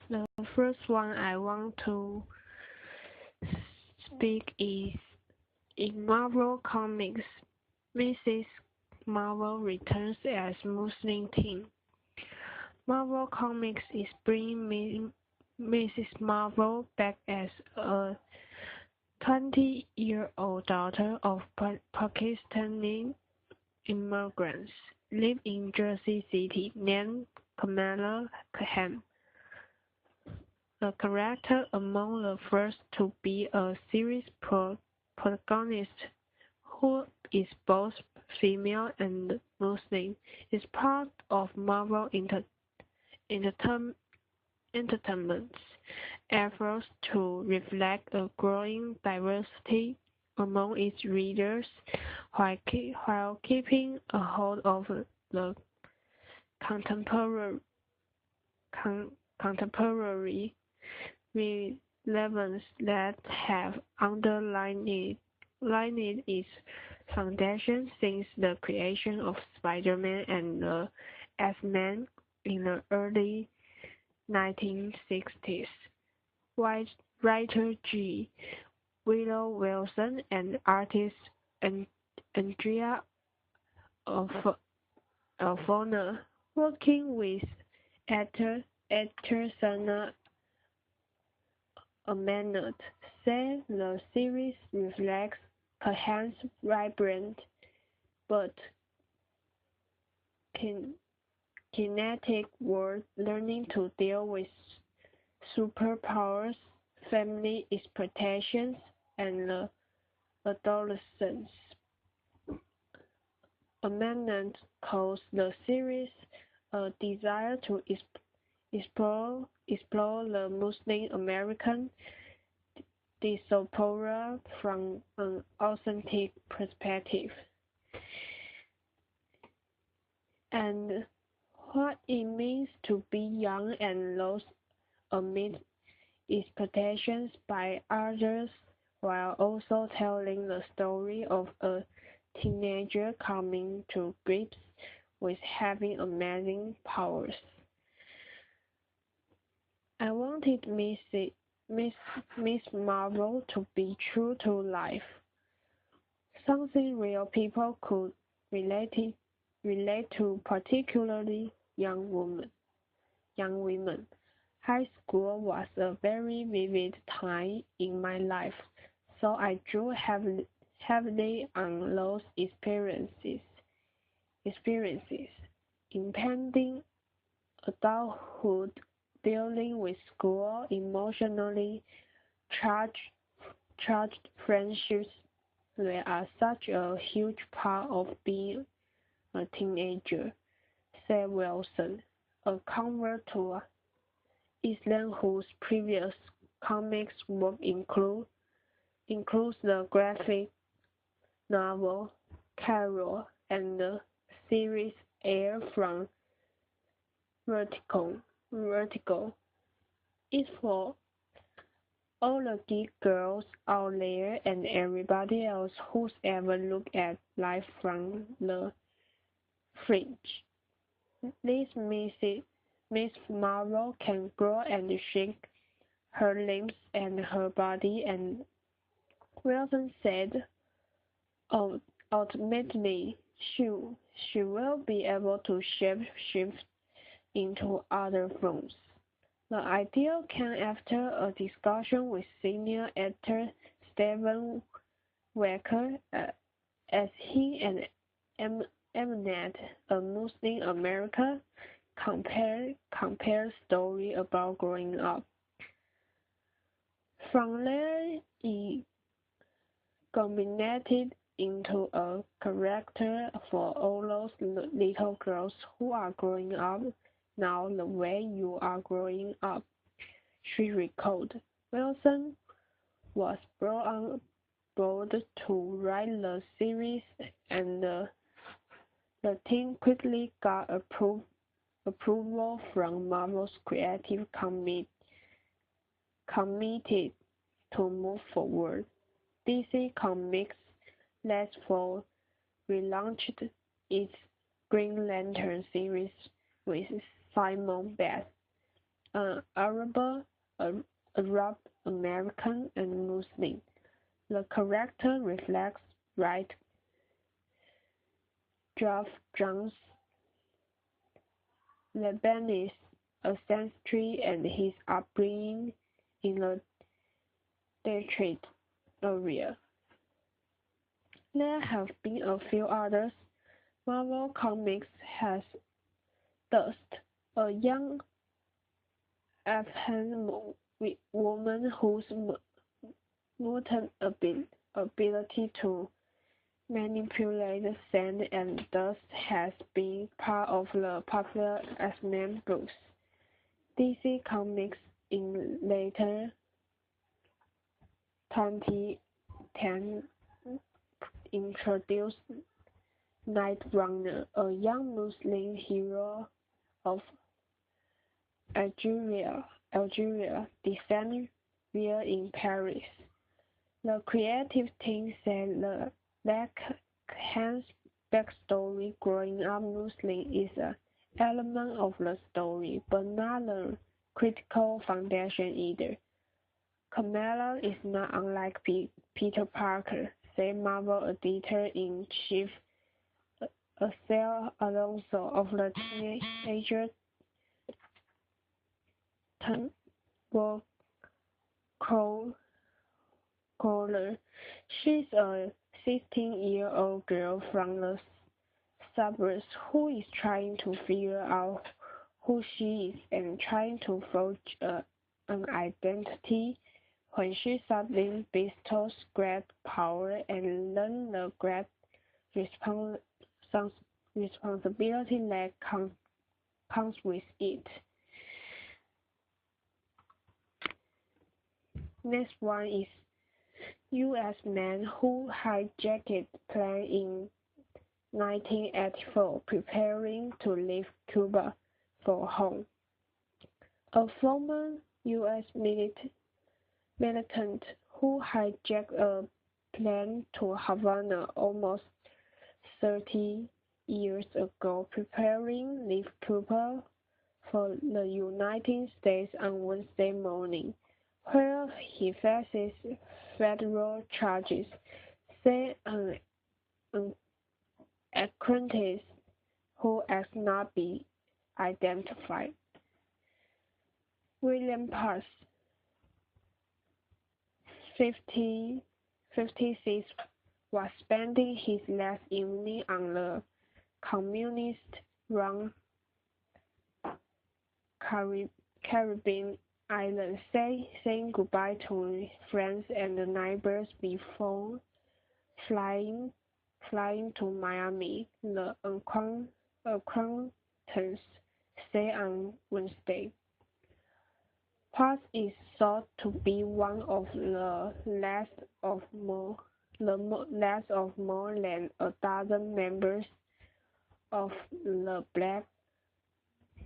The first one I want to speak is in Marvel Comics, Mrs. Marvel returns as Muslim teen. Marvel Comics is bringing Mrs. Marvel back as a 20-year-old daughter of Pakistani immigrants live in Jersey City named Kamala Khan, a character among the first to be a series protagonist who is both female and Muslim, is part of Marvel Entertainment's efforts to reflect a growing diversity among its readers while keeping a hold of the contemporary relevance that have underlined its foundation since the creation of Spider-Man and the X-Men in the early 1960s. Writer G. Willow Wilson and artist Andrea Alfona, working with actor Sana Amanat, said the series reflects Kahan's vibrant but kinetic world, learning to deal with superpowers, family expectations, and adolescence. Amanat calls the series a desire to explore the Muslim American diaspora from an authentic perspective, and what it means to be young and lost amid expectations by others, while also telling the story of a teenager coming to grips with having amazing powers. I wanted Miss Marvel to be true to life, something real people could relate to, particularly young women. High school was a very vivid time in my life, so I drew heavily on those experiences. Impending adulthood, dealing with school, emotionally charged friendships, they are such a huge part of being a teenager, said Wilson, a convert to Islam whose previous comics work includes the graphic novel Carol and the series Air from Vertigo. It's for all the geek girls out there and everybody else who's ever looked at life from the fringe. This Miss Marvel can grow and shake her limbs and her body, and Wilson said, ultimately, she will be able to shift into other forms. The idea came after a discussion with senior editor Stephen Wacker, as he and Mnet, a Muslim American, compare story about growing up. From there, it culminated into a character for all those little girls who are growing up now the way you are growing up, she recalled. Wilson was brought on board to write the series, and the team quickly got approval from Marvel's creative committee to move forward. DC Comics last fall relaunched its Green Lantern series with Simon Best Arab, American, and Muslim. The character reflects Wright Jones' Lebanese ancestry and his upbringing in the Detroit area. There have been a few others. Marvel Comics has Dust, a young Afghan woman whose mutant ability to manipulate sand and dust has been part of the popular X-Men books. DC Comics in later 2010 introduced Night Runner, a young Muslim hero of Algeria descent here in Paris. The creative team said the Lacan's backstory growing up Muslim is an element of the story, but not the critical foundation either. Kamala is not unlike Peter Parker, said Marvel editor-in-chief Estelle Alonso of the teenager caller. She's a 16-year-old girl from the suburbs who is trying to figure out who she is and trying to forge an identity when she suddenly bestows great power and learns the great responsibility that comes with it. Next one is U.S. man who hijacked plane in 1984 preparing to leave Cuba for home. A former U.S. militant who hijacked a plane to Havana almost 30 years ago preparing to leave Cuba for the United States on Wednesday morning, where he faces federal charges, said an acquaintance who has not been identified. William Pass, 56, was spending his last evening on the communist-run Caribbean island, saying goodbye to friends and neighbors before flying to Miami, the acquaintance said on Wednesday. Paz is thought to be one of the last of more than a dozen members of the Black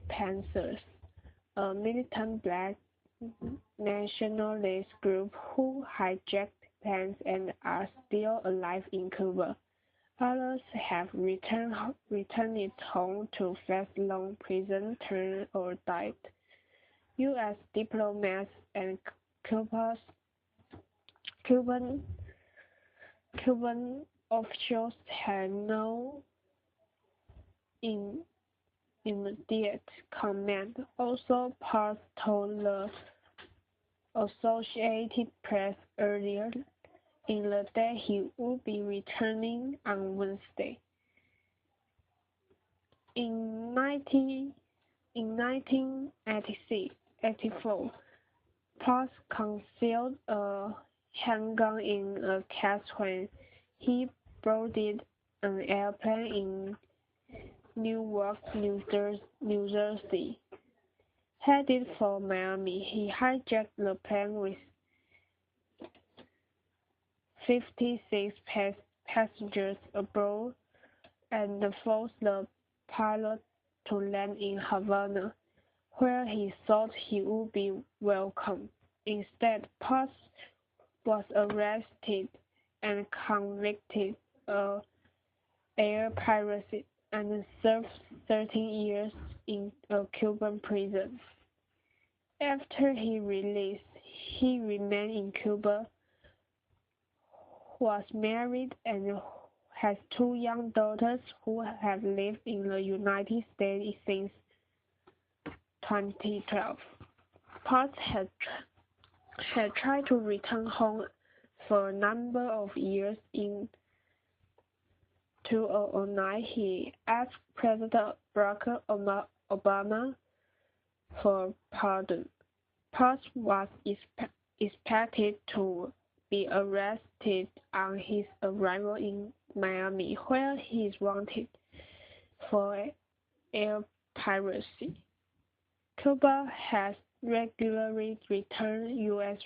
Panthers, a militant black nationalist group who hijacked planes and are still alive in Cuba. Others have returned home to face long prison terms or died. U.S. diplomats and Cuban officials had no immediate comment. Also, Park told the Associated Press earlier in the day he would be returning on Wednesday. In 1984, Park concealed a handgun in a case when he boarded an airplane in Newark, New Jersey. Headed for Miami, he hijacked the plane with 56 passengers aboard and forced the pilot to land in Havana, where he thought he would be welcome. Instead, Paz was arrested and convicted of air piracy and served 13 years in a Cuban prison. After his release, he remained in Cuba, was married, and has two young daughters who have lived in the United States since 2012. Potts had tried to return home for a number of years. In 2009, he asked President Barack Obama for pardon. Potts was expected to be arrested on his arrival in Miami, where he is wanted for air piracy. Cuba has regularly returned U.S.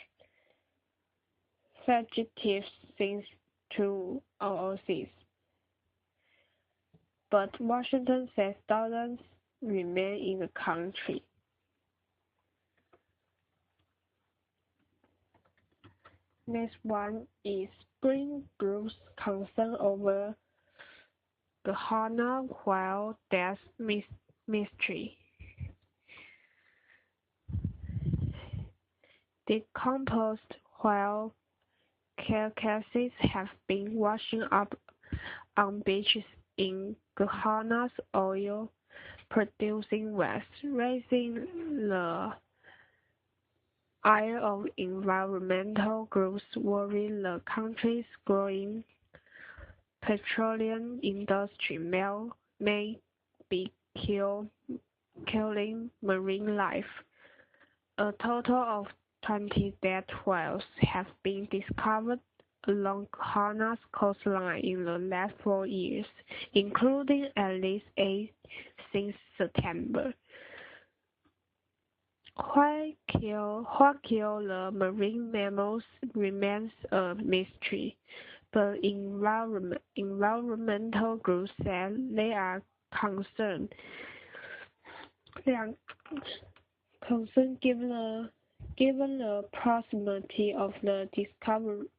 fugitives since 2006, but Washington says thousands remain in the country. Next one is Spring Group's concern over Ghana whale death mystery. Decomposed whale carcasses have been washing up on beaches in Ghana's oil-producing west, raising the ire of environmental groups worrying the country's growing petroleum industry may be killing marine life. A total of 20 dead whales have been discovered along Ghana's coastline in the last 4 years, including at least 8 since September. What killed the marine mammals remains a mystery, but environmental groups say they are concerned given the proximity of the discoveries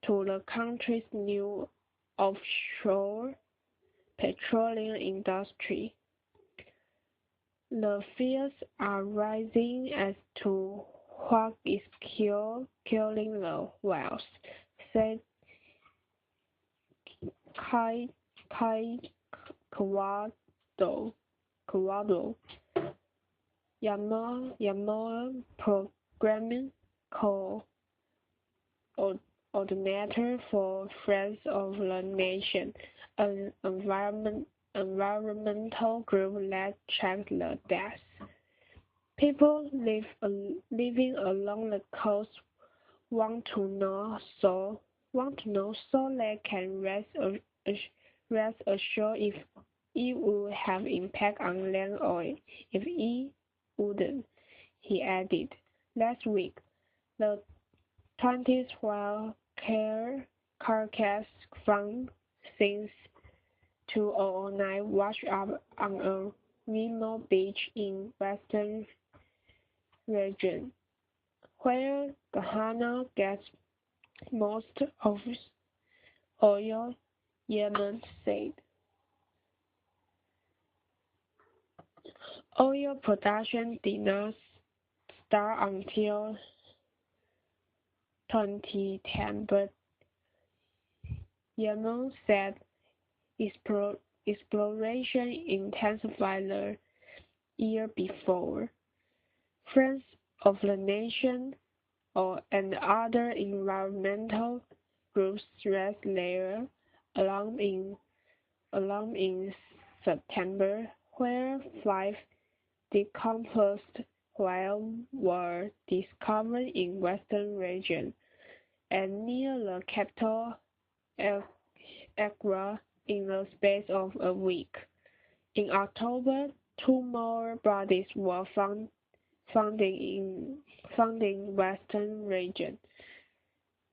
to the country's new offshore petroleum industry. The fears are rising as to what is killing the whales, said Kawado, Yamoa Programming coordinator for Friends of the Nation, an environmental group that tracked the deaths. People living along the coast want to know so they can rest assured if it would have impact on land or if it wouldn't, he added. Last week, the 20th whale carcass found since 2009 washed up on a remote beach in western region, where Ghana gets most of its oil, Yemen said. Oil production did not start until 2010, but Yemen said exploration intensified the year before. Friends of the Nation and other environmental groups raised their alarm in September, where 5 decomposed whales were discovered in western region and near the capital Accra in the space of a week. In October, 2 more bodies were found in western region.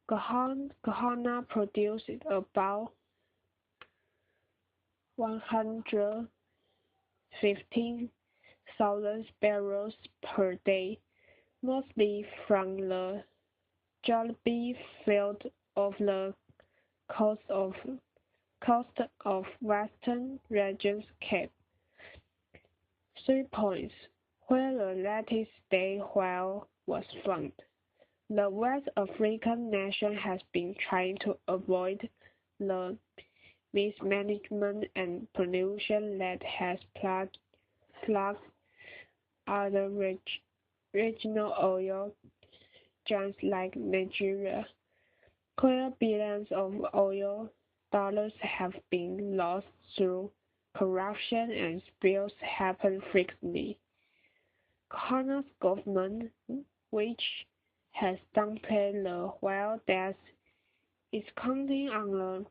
Ghana produced about 115,000 barrels per day, mostly from the Jollibee field off the coast of western region's Cape. 3 points. where the latest day whale was found. The West African nation has been trying to avoid the mismanagement and pollution that has plagued other regional oil giants like Nigeria. Clear billions of oil dollars have been lost through corruption and spills happen frequently. Ghana's government, which has downplayed the whale deaths, is counting on the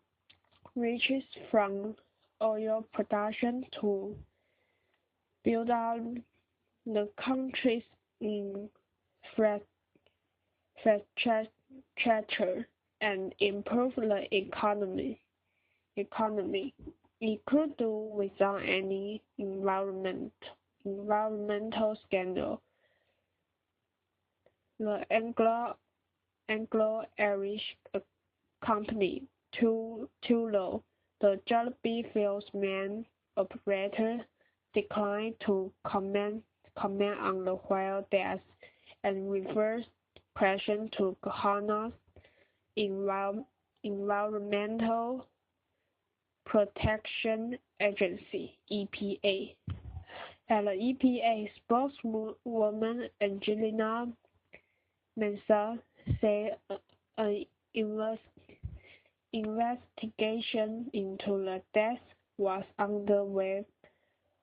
riches from oil production to build out the country's infrastructure and improve the economy. It could do without any environmental scandal. The Anglo-Irish company Tullow, the Jollibee Fields main operator, declined to comment on the whale deaths and reversed questions to Ghana's Environmental Protection Agency (EPA). And the EPA spokeswoman Angelina Mensah said an investigation into the death was underway,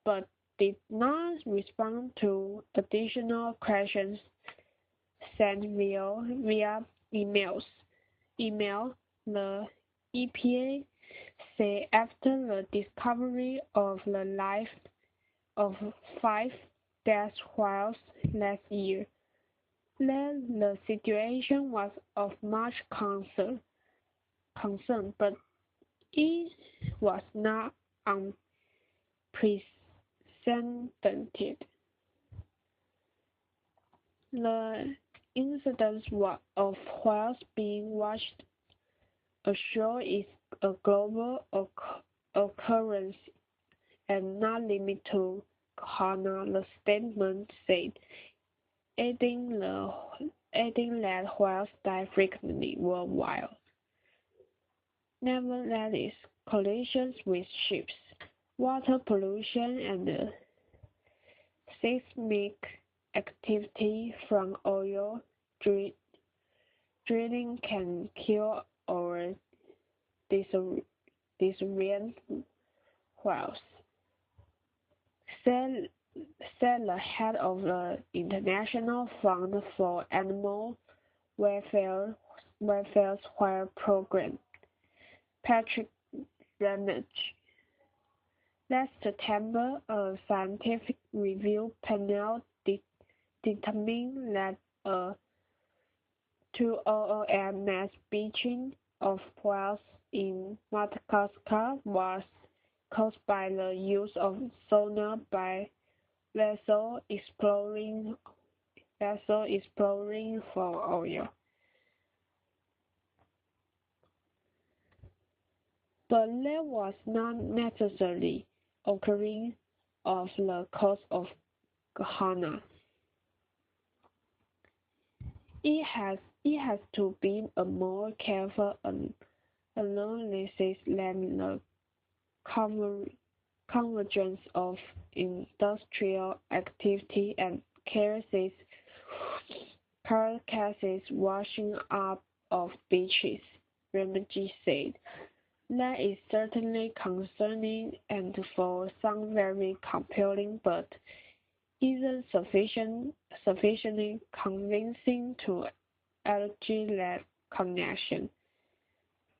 but did not respond to additional questions sent via email. The EPA said after the discovery of the life of 5 death whales last year, that the situation was of much concern, but it was not unprecedented. The incidence of whales being washed ashore is a global occurrence and not limited to Ghana, the statement said, adding that whales die frequently worldwide. Nevertheless, collisions with ships, water pollution, and seismic activity from oil drilling can kill or disorient whales, said the head of the International Fund for Animal Welfare's whale program, Patrick Ramage. Last September, a scientific review panel determined that a 2008 mass beaching of whales in Madagascar was caused by the use of sonar by vessels exploring for oil. But that was not necessarily occurring off the coast of Ghana. It has to be a more careful analysis than the convergence of industrial activity and carcasses washing up of beaches, Ramage said. That is certainly concerning and for some very compelling, but isn't sufficiently convincing to argue that connection.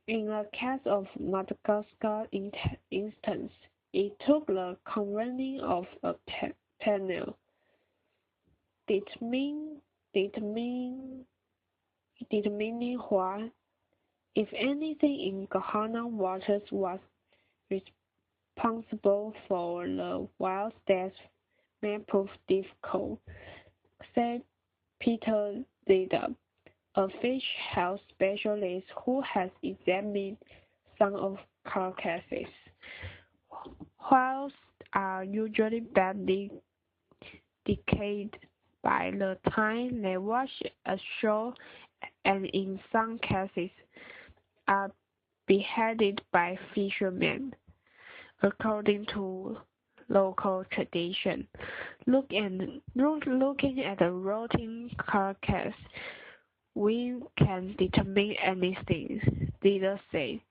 In the case of Madagascar instance, it took the convening of a panel determining what, if anything, in Ghana waters was responsible for the whale's death may prove difficult, said Peter Zida, a fish health specialist who has examined some of carcasses. Whales are usually badly decayed by the time they wash ashore and in some cases are beheaded by fishermen, according to local tradition. Looking at the rotting carcass, we can determine anything, leaders say.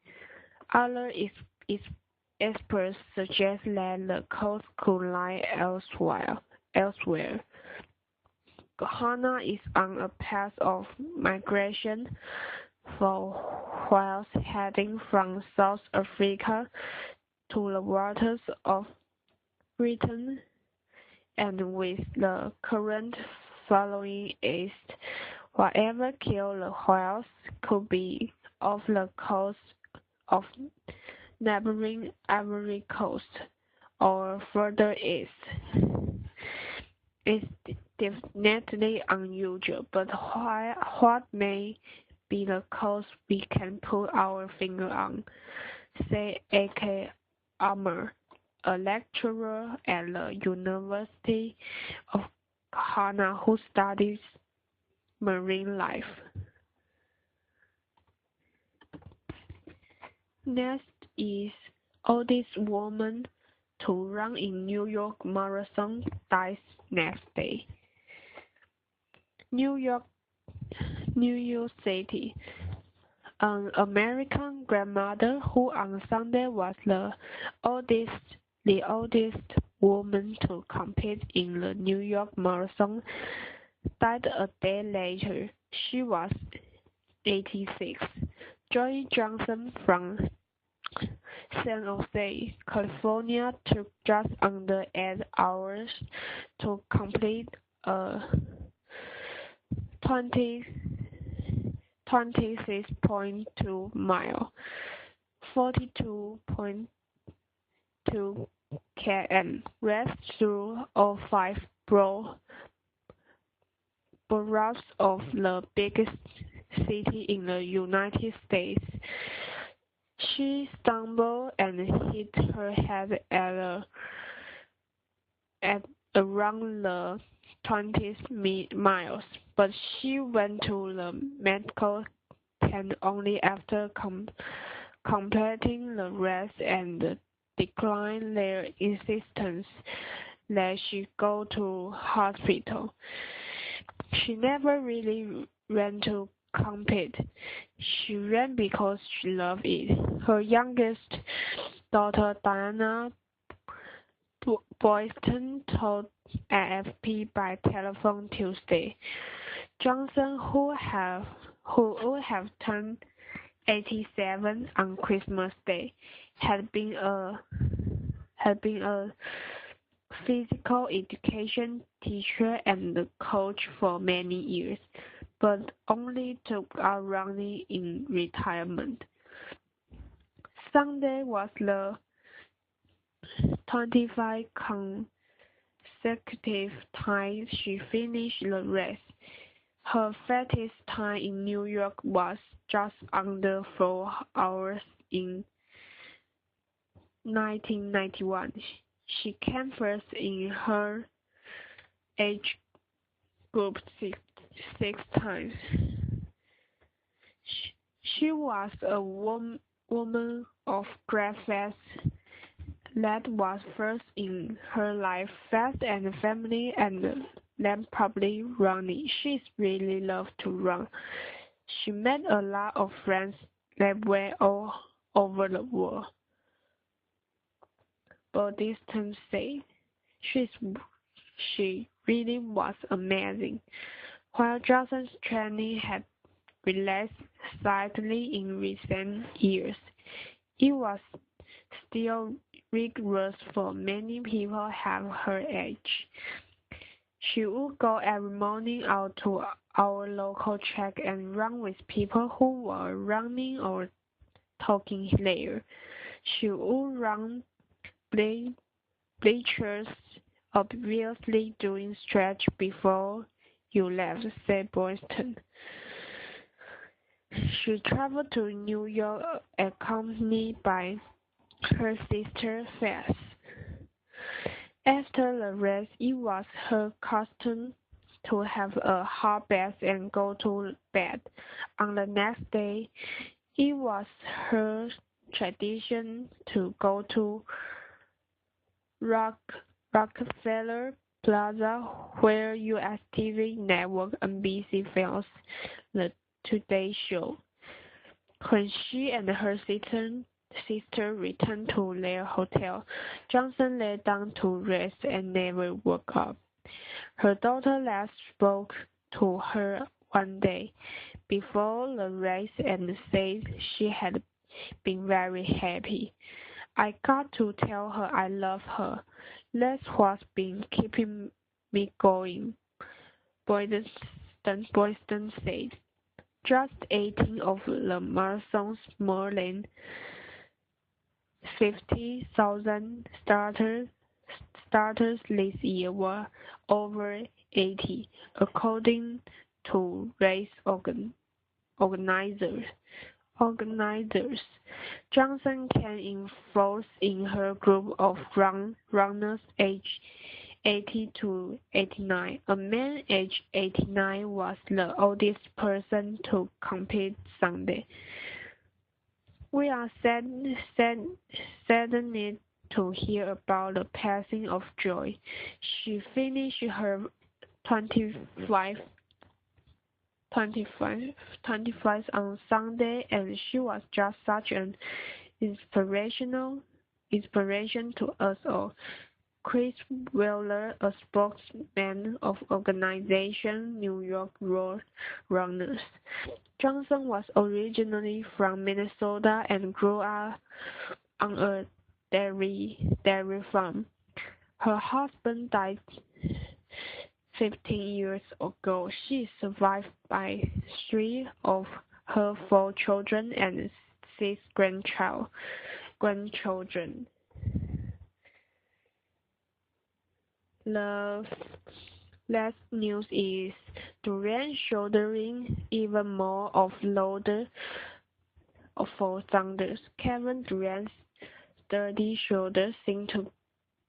Other experts suggest that the cause could lie elsewhere. Ghana is on a path of migration for whales heading from South Africa to the waters of Britain, and with the current following east, whatever killed the whales could be off the coast of neighboring Ivory Coast or further east. It's definitely unusual, but what may be the cause we can put our finger on, say A.K. Armour, a lecturer at the University of Ghana who studies marine life. Next is oldest woman to run in New York Marathon dies next day. New York City. An American grandmother who on Sunday was the oldest woman to compete in the New York Marathon, died a day later. She was 86. Joy Johnson from San Jose, California took just under 8 hours to complete a 26.2 mile, 42.2 km race through all 5 boroughs of the biggest city in the United States. She stumbled and hit her head at around the 20 miles, but she went to the medical tent only after completing the race and declined their insistence that she go to hospital. She never really ran to compete. She ran because she loved it. Her youngest daughter, Diana Boyston, told AFP by telephone Tuesday. Johnson, who would have turned 87 on Christmas Day, had been a physical education teacher and coach for many years, but only took up running in retirement. Sunday was the 25 consecutive time she finished the race. Her fastest time in New York was just under 4 hours in 1991. She came first in her age group six times. She was a woman of great faith that was first in her life, fast and family, and then probably running. She really loved to run. She made a lot of friends that were all over the world. Boylston said she really was amazing. While Johnson's training had relaxed slightly in recent years, it was still rigorous for many people have her age. She would go every morning out to our local track and run with people who were running or talking there. She would run bleachers, obviously doing stretch before you left, said Boyston. She traveled to New York accompanied by her sister Faith. After the race, it was her custom to have a hot bath and go to bed. On the next day, it was her tradition to go to Rockefeller Plaza, where US TV network NBC films the Today Show. When she and her sister returned to their hotel, Johnson lay down to rest and never woke up. Her daughter last spoke to her one day before the race and said she had been very happy. I got to tell her I love her. That's what's been keeping me going, Boyston said. Just 18 of the marathon's more than 50,000 starters this year were over 80, according to race organizers. Johnson came in fourth in her group of runners aged 80 to 89. A man aged 89 was the oldest person to compete Sunday. We are saddened to hear about the passing of Joy. She finished her 25 on Sunday, and she was just such an inspiration to us all. Chris Wheeler, a spokesman of organization New York Road Runners. Johnson was originally from Minnesota and grew up on a dairy farm. Her husband died 15 years ago. She is survived by 3 of her 4 children and 6 grandchildren. The last news is Durant shouldering even more of load for Thunders. Kevin Durant's sturdy shoulders seem to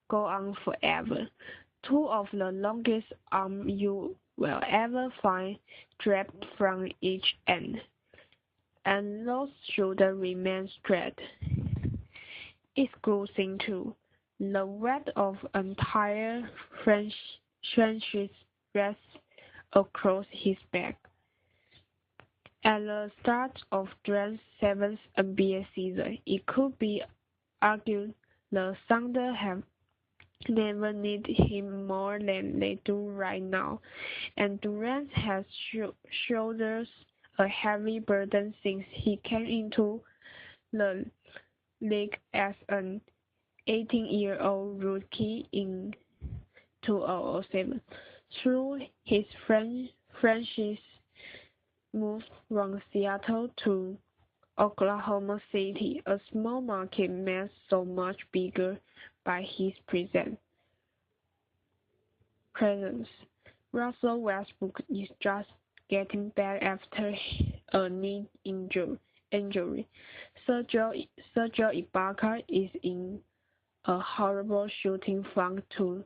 go on forever. 2 of the longest arms you will ever find draped from each end, and those shoulders remain straight. It's gruesome too. The weight of entire franchise rests across his back. At the start of Durant's 7th NBA season, it could be argued the Thunder have never needed him more than they do right now, and Durant has shouldered a heavy burden since he came into the league as an 18-year-old rookie in 2007. Through his franchise move from Seattle to Oklahoma City, a small market made so much bigger by his presence. Russell Westbrook is just getting back after a knee injury. Sergio Ibaka is in a horrible shooting funk to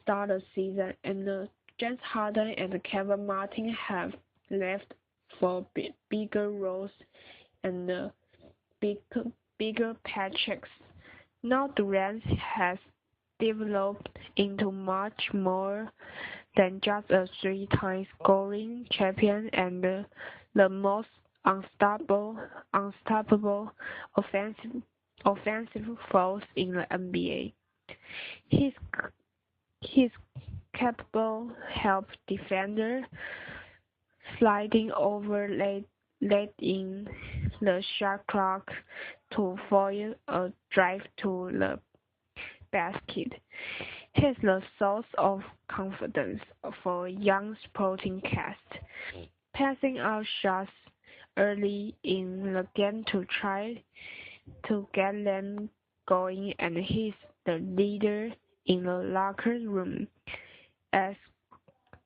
start the season, and James Harden and Kevin Martin have left for bigger roles and bigger paychecks. Now Durant has developed into much more than just a 3-time scoring champion and the most unstoppable offensive force in the NBA. He's capable help defender, sliding over late in the shot clock to foil a drive to the basket. He's the source of confidence for a young sporting cast, passing out shots early in the game to try to get them going, and he's the leader in the locker room, as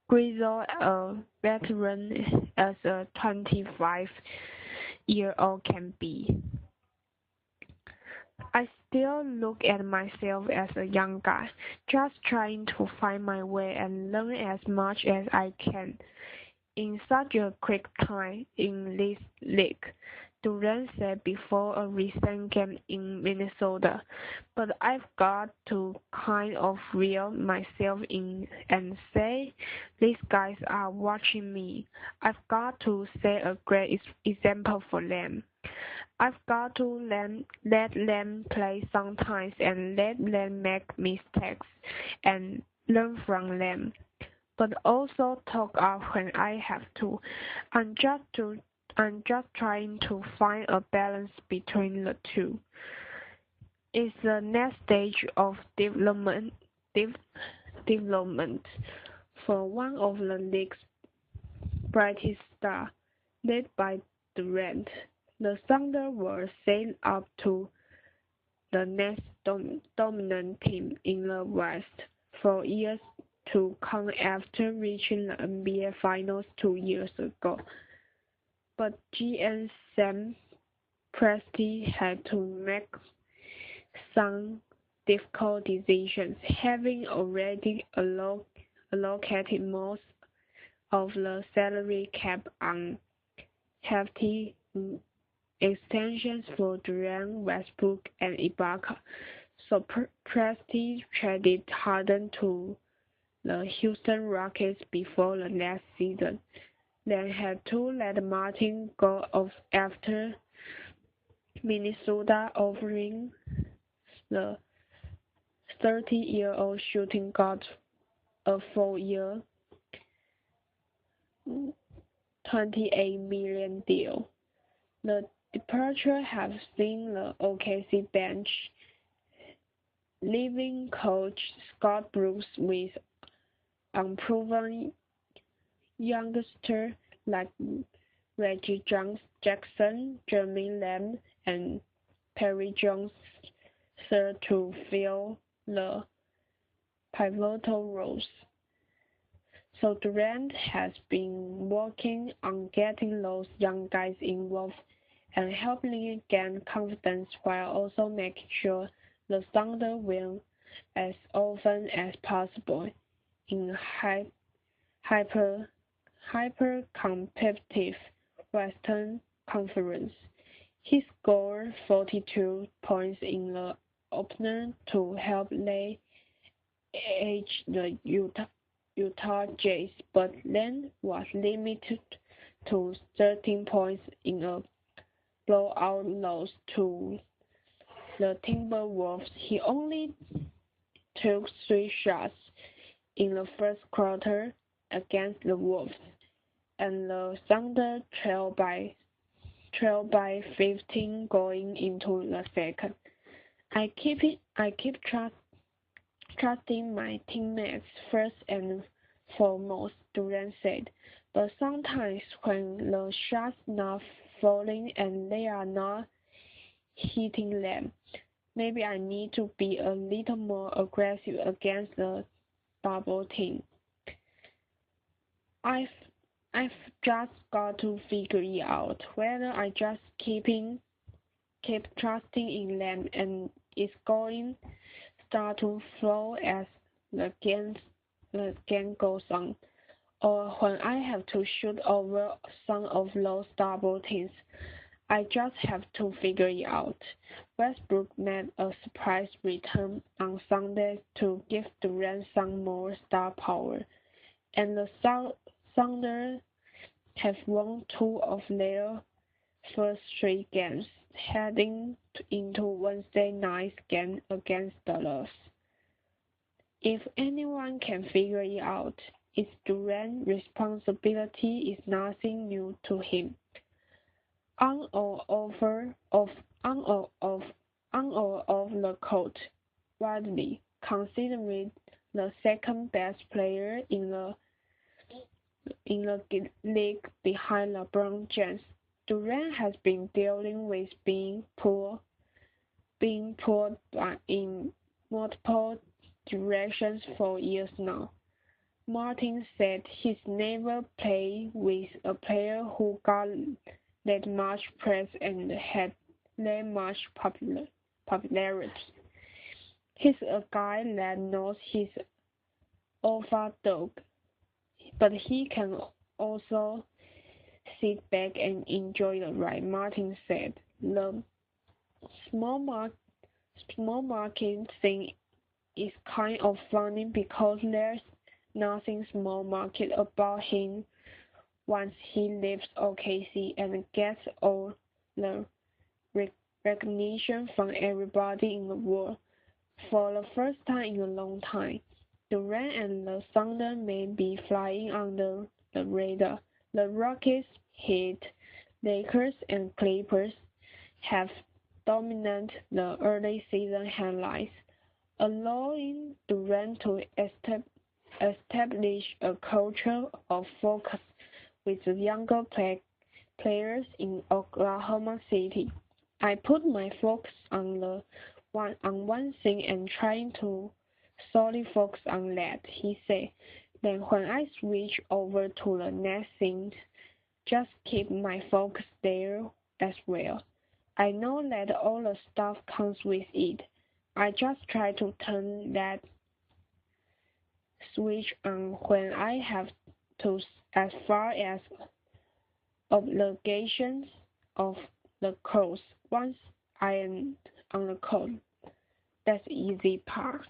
grizzled a veteran as a 25-year-old can be. I still look at myself as a young guy, just trying to find my way and learn as much as I can. In such a quick time in this league, Durant said before a recent game in Minnesota, but I've got to kind of reel myself in and say, these guys are watching me. I've got to set a great example for them. I've got to let them play sometimes and let them make mistakes and learn from them, but also talk up when I have to. I'm just trying to find a balance between the two. It's the next stage of development for one of the league's brightest stars, led by Durant. The Thunder were set up to the next dominant team in the West for years to come after reaching the NBA Finals 2 years ago. But GM Sam Presti had to make some difficult decisions, having already allocated most of the salary cap on hefty extensions for Durant, Westbrook, and Ibaka. So Presti traded Harden to the Houston Rockets before the last season, then had to let Martin go off after Minnesota offering the 30-year-old shooting guard a 4-year, $28 million deal. The departure has seen the OKC bench leaving coach Scott Brooks with unproven youngsters like Reggie Jackson, Jermaine Lamb, and Perry Jones serve to fill the pivotal roles. So Durant has been working on getting those young guys involved and helping gain confidence while also making sure the Thunder win as often as possible in hyper-competitive Western Conference. He scored 42 points in the opener to help they edge the Utah Jazz, but then was limited to 13 points in a blowout loss to the Timberwolves. He only took 3 shots in the first quarter against the Wolves, and the Thunder trailed by 15 going into the second. I keep trusting my teammates first and foremost, Durant said, but sometimes when the shots not falling and they are not hitting them, maybe I need to be a little more aggressive against the double team. I've just got to figure it out, whether I just keep trusting in them and it's going start to flow as the game goes on, or when I have to shoot over some of those double teams. I just have to figure it out. Westbrook made a surprise return on Sunday to give Durant some more star power, and the Thunder have won 2 of their first 3 games, heading into Wednesday night's game against Dallas. If anyone can figure it out, it's Durant's responsibility is nothing new to him. On or off the court, widely considered the second best player in the league behind LeBron James, Durant has been dealing with being pulled in multiple directions for years now. Martin said he's never played with a player who got that much press and had that much popularity. He's a guy that knows his alpha dog, but he can also sit back and enjoy the ride. Martin said. The small market thing is kind of funny because there's nothing small market about him once he leaves OKC and gets all the recognition from everybody in the world. For the first time in a long time, Durant and the Thunder may be flying under the radar. The Rockets, Heat, Lakers, and Clippers have dominated the early season headlines, allowing Durant to establish a culture of focus with the younger players in Oklahoma City. I put my focus on one thing and trying to solely focus on that, he said. Then when I switch over to the next thing, just keep my focus there as well. I know that all the stuff comes with it. I just try to turn that switch on when I have to, as far as obligations of the course. Once I am on the court, that's the easy part.